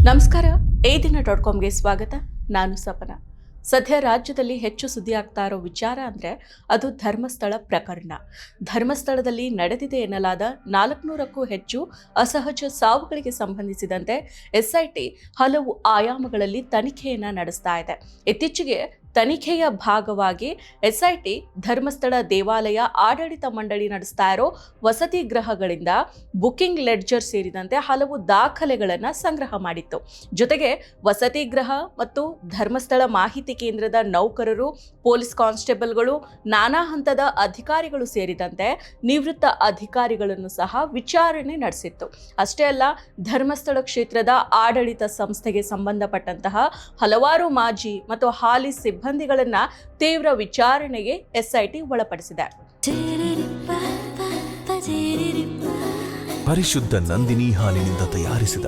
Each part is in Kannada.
ನಮಸ್ಕಾರ. ಎದಿನ.comಗೆ ಸ್ವಾಗತ. ನಾನು ಸಪನ. ಸದ್ಯ ರಾಜ್ಯದಲ್ಲಿ ಹೆಚ್ಚು ಸುದ್ದಿ ಆಗ್ತಾ ಇರೋ ವಿಚಾರ ಅಂದರೆ ಅದು ಧರ್ಮಸ್ಥಳ ಪ್ರಕರಣ. ಧರ್ಮಸ್ಥಳದಲ್ಲಿ ನಡೆದಿದೆ ಎನ್ನಲಾದ 400ಕ್ಕೂ ಹೆಚ್ಚು ಅಸಹಜ ಸಾವುಗಳಿಗೆ ಸಂಬಂಧಿಸಿದಂತೆ ಎಸ್ಐಟಿ ಹಲವು ಆಯಾಮಗಳಲ್ಲಿ ತನಿಖೆಯನ್ನು ನಡೆಸ್ತಾ ಇದೆ. ಇತ್ತೀಚೆಗೆ ತನಿಖೆಯ ಭಾಗವಾಗಿ ಎಸ್ಐಟಿ ಧರ್ಮಸ್ಥಳ ದೇವಾಲಯ ಆಡಳಿತ ಮಂಡಳಿ ನಡೆಸ್ತಾ ಇರೋ ವಸತಿ ಗೃಹಗಳಿಂದ ಬುಕಿಂಗ್ ಲೆಡ್ಜರ್ ಸೇರಿದಂತೆ ಹಲವು ದಾಖಲೆಗಳನ್ನು ಸಂಗ್ರಹ ಮಾಡಿತ್ತು. ಜೊತೆಗೆ ವಸತಿ ಗೃಹ ಮತ್ತು ಧರ್ಮಸ್ಥಳ ಮಾಹಿತಿ ಕೇಂದ್ರದ ನೌಕರರು, ಪೊಲೀಸ್ ಕಾನ್ಸ್ಟೇಬಲ್ಗಳು, ನಾನಾ ಹಂತದ ಅಧಿಕಾರಿಗಳು ಸೇರಿದಂತೆ ನಿವೃತ್ತ ಅಧಿಕಾರಿಗಳನ್ನು ಸಹ ವಿಚಾರಣೆ ನಡೆಸಿತ್ತು. ಅಷ್ಟೇ ಅಲ್ಲ, ಧರ್ಮಸ್ಥಳ ಕ್ಷೇತ್ರದ ಆಡಳಿತ ಸಂಸ್ಥೆಗೆ ಸಂಬಂಧಪಟ್ಟಂತಹ ಹಲವಾರು ಮಾಜಿ ಮತ್ತು ಹಾಲಿ ಸಿಬ್ಬಂದಿಗಳನ್ನ ತೀವ್ರ ವಿಚಾರಣೆಗೆ ಎಸ್ಐಟಿ ಒಳಪಡಿಸಿದೆ. ಪರಿಶುದ್ಧ ನಂದಿನಿ ಹಾಲಿನಿಂದ ತಯಾರಿಸಿದ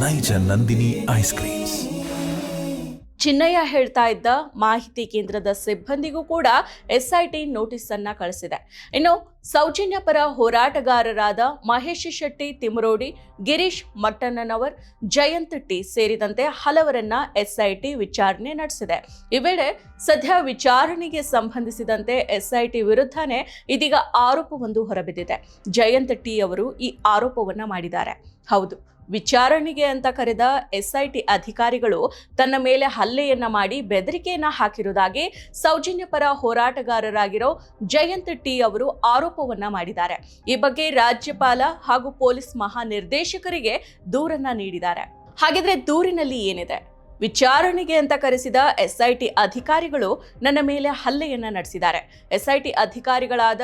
ನೈಜ ನಂದಿನಿ ಐಸ್ ಕ್ರೀಮ್ಸ್. ಚಿನ್ನಯ್ಯ ಹೇಳ್ತಾ ಇದ್ದ ಮಾಹಿತಿ ಕೇಂದ್ರದ ಸಿಬ್ಬಂದಿಗೂ ಕೂಡ ಎಸ್ಐಟಿ ನೋಟಿಸ್ ಅನ್ನ ಕಳಿಸಿದೆ. ಇನ್ನು ಸೌಜನ್ಯ ಪರ ಹೋರಾಟಗಾರರಾದ ಮಹೇಶ್ ಶೆಟ್ಟಿ ತಿಮರೋಡಿ, ಗಿರೀಶ್ ಮಟ್ಟಣ್ಣನವರ್, ಜಯಂತ್ ಟಿ ಸೇರಿದಂತೆ ಹಲವರನ್ನ ಎಸ್ಐಟಿ ವಿಚಾರಣೆ ನಡೆಸಿದೆ. ಈ ವೇಳೆ ಸದ್ಯ ವಿಚಾರಣೆಗೆ ಸಂಬಂಧಿಸಿದಂತೆ ಎಸ್ಐಟಿ ವಿರುದ್ಧನೇ ಇದೀಗ ಆರೋಪವೊಂದು ಹೊರಬಿದ್ದಿದೆ. ಜಯಂತ್ ಟಿ ಅವರು ಈ ಆರೋಪವನ್ನ ಮಾಡಿದ್ದಾರೆ. ಹೌದು, ವಿಚಾರಣೆಗೆ ಅಂತ ಕರೆದ ಎಸ್ಐಟಿ ಅಧಿಕಾರಿಗಳು ತನ್ನ ಮೇಲೆ ಹಲ್ಲೆಯನ್ನ ಮಾಡಿ ಬೆದರಿಕೆಯನ್ನ ಹಾಕಿರುವುದಾಗಿ ಸೌಜನ್ಯ ಪರ ಹೋರಾಟಗಾರರಾಗಿರೋ ಜಯಂತ್ ಟಿ ಅವರು ಆರೋಪವನ್ನ ಮಾಡಿದ್ದಾರೆ. ಈ ಬಗ್ಗೆ ರಾಜ್ಯಪಾಲ ಹಾಗೂ ಪೊಲೀಸ್ ಮಹಾನಿರ್ದೇಶಕರಿಗೆ ದೂರನ್ನ ನೀಡಿದ್ದಾರೆ. ಹಾಗಿದ್ರೆ ದೂರಿನಲ್ಲಿ ಏನಿದೆ? ವಿಚಾರಣೆಗೆ ಅಂತ ಕರೆಸಿದ ಎಸ್ಐಟಿ ಅಧಿಕಾರಿಗಳು ನನ್ನ ಮೇಲೆ ಹಲ್ಲೆಯನ್ನ ನಡೆಸಿದ್ದಾರೆ. ಎಸ್ಐಟಿ ಅಧಿಕಾರಿಗಳಾದ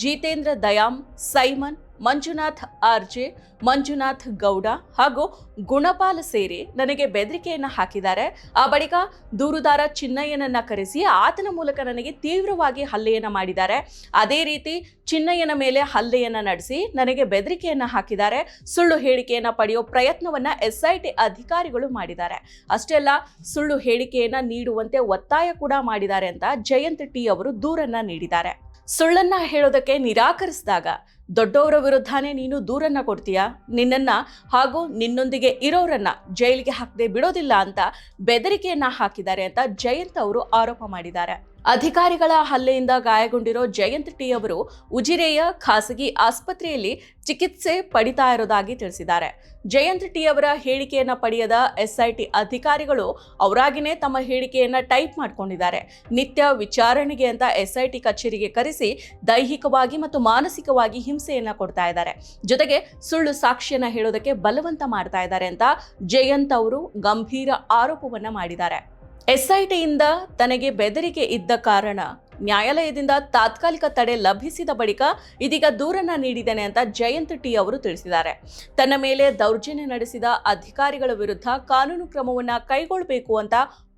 ಜಿತೇಂದ್ರ ದಯಾಮ್, ಸೈಮನ್, ಮಂಜುನಾಥ್ ಆರ್ಜೆ, ಮಂಜುನಾಥ್ ಗೌಡ ಹಾಗೂ ಗುಣಪಾಲ ಸೇರಿ ನನಗೆ ಬೆದರಿಕೆಯನ್ನ ಹಾಕಿದ್ದಾರೆ. ಆ ಬಳಿಕ ದೂರುದಾರ ಚಿನ್ನಯ್ಯನನ್ನ ಕರೆಸಿ ಆತನ ಮೂಲಕ ನನಗೆ ತೀವ್ರವಾಗಿ ಹಲ್ಲೆಯನ್ನ ಮಾಡಿದ್ದಾರೆ. ಅದೇ ರೀತಿ ಚಿನ್ನಯ್ಯನ ಮೇಲೆ ಹಲ್ಲೆಯನ್ನ ನಡೆಸಿ ನನಗೆ ಬೆದರಿಕೆಯನ್ನ ಹಾಕಿದ್ದಾರೆ. ಸುಳ್ಳು ಹೇಳಿಕೆಯನ್ನ ಪಡೆಯೋ ಪ್ರಯತ್ನವನ್ನ ಎಸ್ಐಟಿ ಅಧಿಕಾರಿಗಳು ಮಾಡಿದ್ದಾರೆ. ಅಷ್ಟೇ ಅಲ್ಲ, ಸುಳ್ಳು ಹೇಳಿಕೆಯನ್ನ ನೀಡುವಂತೆ ಒತ್ತಾಯ ಕೂಡ ಮಾಡಿದ್ದಾರೆ ಅಂತ ಜಯಂತ್ ಟಿ ಅವರು ದೂರನ್ನ ನೀಡಿದ್ದಾರೆ. ಸುಳ್ಳನ್ನ ಹೇಳೋದಕ್ಕೆ ನಿರಾಕರಿಸಿದಾಗ ದೊಡ್ಡವರ ವಿರುದ್ಧನೇ ನೀನು ದೂರನ್ನ ಕೊಡ್ತೀಯಾ? ನಿನ್ನನ್ನ ಹಾಗೂ ನಿನ್ನೊಂದಿಗೆ ಇರೋರನ್ನ ಜೈಲಿಗೆ ಹಾಕದೆ ಬಿಡೋದಿಲ್ಲ ಅಂತ ಬೆದರಿಕೆಯನ್ನ ಹಾಕಿದ್ದಾರೆ ಅಂತ ಜಯಂತ್ ಅವರು ಆರೋಪ ಮಾಡಿದ್ದಾರೆ. ಅಧಿಕಾರಿಗಳ ಹಲ್ಲೆಯಿಂದ ಗಾಯಗೊಂಡಿರೋ ಜಯಂತ್ ಟಿ ಅವರು ಉಜಿರೆಯ ಖಾಸಗಿ ಆಸ್ಪತ್ರೆಯಲ್ಲಿ ಚಿಕಿತ್ಸೆ ಪಡಿತಾ ಇರೋದಾಗಿ ತಿಳಿಸಿದ್ದಾರೆ. ಜಯಂತ್ ಟಿ ಅವರ ಹೇಳಿಕೆಯನ್ನ ಪಡೆಯದ ಎಸ್ಐಟಿ ಅಧಿಕಾರಿಗಳು ಅವರಾಗಿನೇ ತಮ್ಮ ಹೇಳಿಕೆಯನ್ನ ಟೈಪ್ ಮಾಡ್ಕೊಂಡಿದ್ದಾರೆ. ನಿತ್ಯ ವಿಚಾರಣೆಗೆ ಅಂತ ಎಸ್ಐಟಿ ಕಚೇರಿಗೆ ಕರೆಸಿ ದೈಹಿಕವಾಗಿ ಮತ್ತು ಮಾನಸಿಕವಾಗಿ ಹಿಂಸೆಯನ್ನ ಕೊಡ್ತಾ ಇದ್ದಾರೆ. ಜೊತೆಗೆ ಸುಳ್ಳು ಸಾಕ್ಷ್ಯನ ಹೇಳೋದಕ್ಕೆ ಬಲವಂತ ಮಾಡ್ತಾ ಇದ್ದಾರೆ ಅಂತ ಜಯಂತ್ ಅವರು ಗಂಭೀರ ಆರೋಪವನ್ನ ಮಾಡಿದ್ದಾರೆ. ಎಸ್ಐಟಿಯಿಂದ ತನಗೆ ಬೆದರಿಕೆ ಇದ್ದ ಕಾರಣ ನ್ಯಾಯಾಲಯದಿಂದ ತಾತ್ಕಾಲಿಕ ತಡೆ ಲಭಿಸಿದ ಬಳಿಕ ಇದೀಗ ದೂರನ್ನ ನೀಡಿದ್ದೇನೆ ಅಂತ ಜಯಂತ್ ಟಿ ಅವರು ತಿಳಿಸಿದ್ದಾರೆ. ತನ್ನ ಮೇಲೆ ದೌರ್ಜನ್ಯ ನಡೆಸಿದ ಅಧಿಕಾರಿಗಳ ವಿರುದ್ಧ ಕಾನೂನು ಕ್ರಮವನ್ನ ಕೈಗೊಳ್ಳಬೇಕು ಅಂತ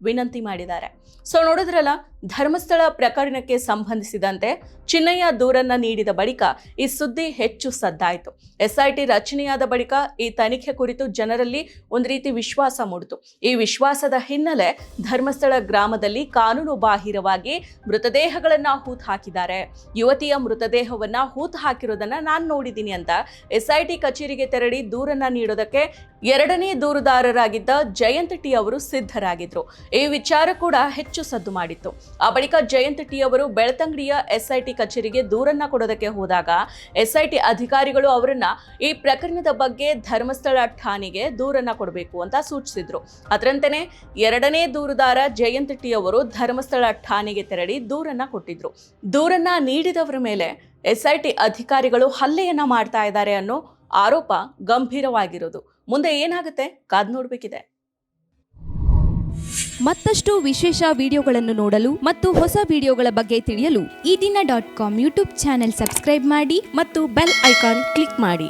ವಿನಂತಿ ಮಾಡಿದ್ದಾರೆ. ಸೊ ನೋಡಿದ್ರಲ್ಲ, ಧರ್ಮಸ್ಥಳ ಪ್ರಕರಣಕ್ಕೆ ಸಂಬಂಧಿಸಿದಂತೆ ಚಿನ್ನಯ್ಯ ದೂರನ್ನ ನೀಡಿದ ಬಳಿಕ ಈ ಸುದ್ದಿ ಹೆಚ್ಚು ಸದ್ದಾಯಿತು. ಎಸ್ಐಟಿ ರಚನೆಯಾದ ಬಳಿಕ ಈ ತನಿಖೆ ಕುರಿತು ಜನರಲ್ಲಿ ಒಂದು ರೀತಿ ವಿಶ್ವಾಸ ಮೂಡಿತು. ಈ ವಿಶ್ವಾಸದ ಹಿನ್ನೆಲೆ ಧರ್ಮಸ್ಥಳ ಗ್ರಾಮದಲ್ಲಿ ಕಾನೂನು ಬಾಹಿರವಾಗಿ ಮೃತದೇಹಗಳನ್ನ ಹೂತು ಹಾಕಿದ್ದಾರೆ. ಯುವತಿಯ ಮೃತದೇಹವನ್ನ ಹೂತು ಹಾಕಿರೋದನ್ನ ನಾನು ನೋಡಿದ್ದೀನಿ ಅಂತ ಎಸ್ಐಟಿ ಕಚೇರಿಗೆ ತೆರಳಿ ದೂರನ್ನ ನೀಡೋದಕ್ಕೆ ಎರಡನೇ ದೂರುದಾರರಾಗಿದ್ದ ಜಯಂತ್ ಟಿ ಅವರು ಸಿದ್ಧರಾಗಿದ್ರು. ಈ ವಿಚಾರ ಕೂಡ ಹೆಚ್ಚು ಸದ್ದು ಮಾಡಿತ್ತು. ಆ ಬಳಿಕ ಜಯಂತ್ ಟಿ ಅವರು ಬೆಳ್ತಂಗಡಿಯ ಎಸ್ಐಟಿ ಕಚೇರಿಗೆ ದೂರನ್ನ ಕೊಡೋದಕ್ಕೆ ಹೋದಾಗ ಎಸ್ಐಟಿ ಅಧಿಕಾರಿಗಳು ಅವರನ್ನ ಈ ಪ್ರಕರಣದ ಬಗ್ಗೆ ಧರ್ಮಸ್ಥಳ ಠಾಣೆಗೆ ದೂರನ್ನ ಕೊಡಬೇಕು ಅಂತ ಸೂಚಿಸಿದ್ರು. ಅದರಂತೆಯೇ ಎರಡನೇ ದೂರುದಾರ ಜಯಂತ್ ಟಿ ಅವರು ಧರ್ಮಸ್ಥಳ ಠಾಣೆಗೆ ತೆರಳಿ ದೂರನ್ನ ಕೊಟ್ಟಿದ್ರು. ದೂರನ್ನ ನೀಡಿದವರ ಮೇಲೆ ಎಸ್ಐಟಿ ಅಧಿಕಾರಿಗಳು ಹಲ್ಲೆಯನ್ನ ಮಾಡ್ತಾ ಇದ್ದಾರೆ ಅನ್ನೋ ಆರೋಪ ಗಂಭೀರವಾಗಿರೋದು. ಮುಂದೆ ಏನಾಗುತ್ತೆ ಕಾದ್ ನೋಡ್ಬೇಕಿದೆ. ಮತ್ತಷ್ಟು ವಿಶೇಷ ವಿಡಿಯೋಗಳನ್ನು ನೋಡಲು ಮತ್ತು ಹೊಸ ವಿಡಿಯೋಗಳ ಬಗ್ಗೆ ತಿಳಿಯಲು eDina.com ಯೂಟ್ಯೂಬ್ ಚಾನೆಲ್ ಸಬ್ಸ್ಕ್ರೈಬ್ ಮಾಡಿ ಮತ್ತು ಬೆಲ್ ಐಕಾನ್ ಕ್ಲಿಕ್ ಮಾಡಿ.